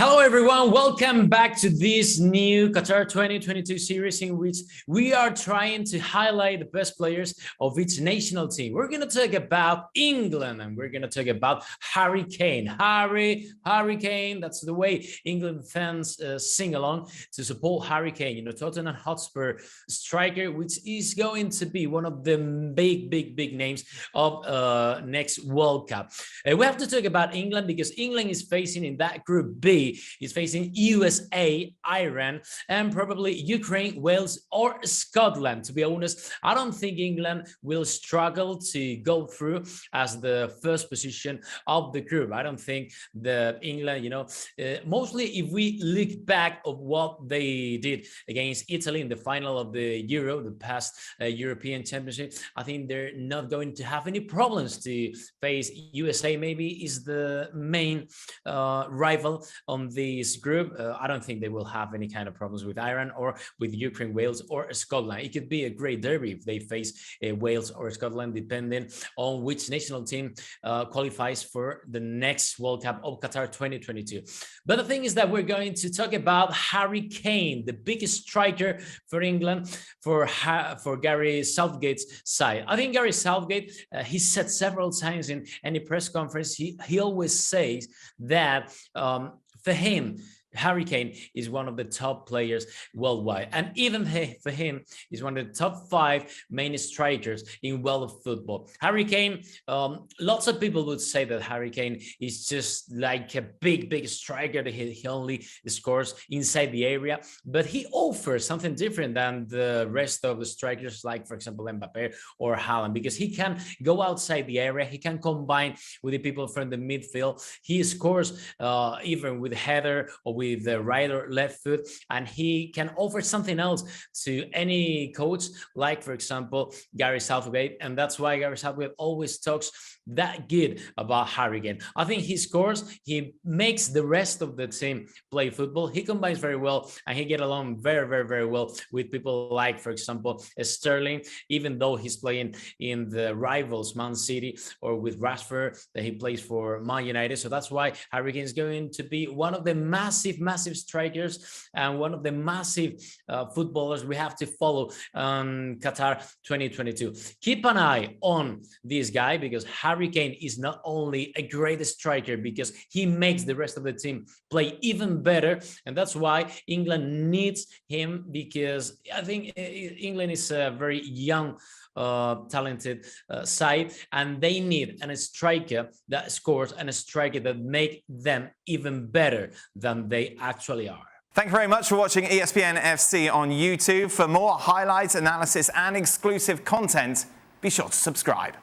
Hello everyone, welcome back to this new Qatar 2022 series in which we are trying to highlight the best players of each national team. We're going to talk about England and we're going to talk about Harry Kane. Harry Kane, that's the way England fans sing along to support Harry Kane, Tottenham Hotspur striker, which is going to be one of the big names of next World Cup. We have to talk about England because England is facing in that Group B. Is facing USA, Iran, and probably Ukraine, Wales, or Scotland. To be honest, I don't think England will struggle to go through as the first position of the group. I don't think that England, mostly if we look back of what they did against Italy in the final of the Euro, the past European Championship, I think they're not going to have any problems to face USA. Maybe is the main rival on this group. I don't think they will have any kind of problems with Iran or with Ukraine, Wales, or Scotland. It could be a great derby if they face Wales or Scotland, depending on which national team qualifies for the next World Cup of Qatar 2022. But the thing is that we're going to talk about Harry Kane, the biggest striker for England, for Gary Southgate's side. I think Gary Southgate, he said several times in any press conference, he always says that for him, Harry Kane is one of the top players worldwide, and even for him is one of the top 5 main strikers in world of football. Harry Kane, lots of people would say that Harry Kane is just like a big striker, that he only scores inside the area, but he offers something different than the rest of the strikers, like for example Mbappe or Haaland, because he can go outside the area, he can combine with the people from the midfield, he scores even with header or with the right or left foot, and he can offer something else to any coach, like for example Gary Southgate, and that's why Gary Southgate always talks that good about Harry Kane. I think he scores, he makes the rest of the team play football, he combines very well, and he get along very well with people like for example Sterling, even though he's playing in the rivals Man City, or with Rashford that he plays for Man United. So that's why Harry Kane is going to be one of the massive strikers and one of the massive footballers we have to follow Qatar 2022. Keep an eye on this guy, because Harry Kane is not only a great striker, because he makes the rest of the team play even better, and that's why England needs him, because I think England is a very young talented side, and they need a striker that scores and a striker that make them even better than they actually are. Thank you very much for watching ESPN FC on YouTube. For more highlights, analysis and exclusive content, be sure to subscribe.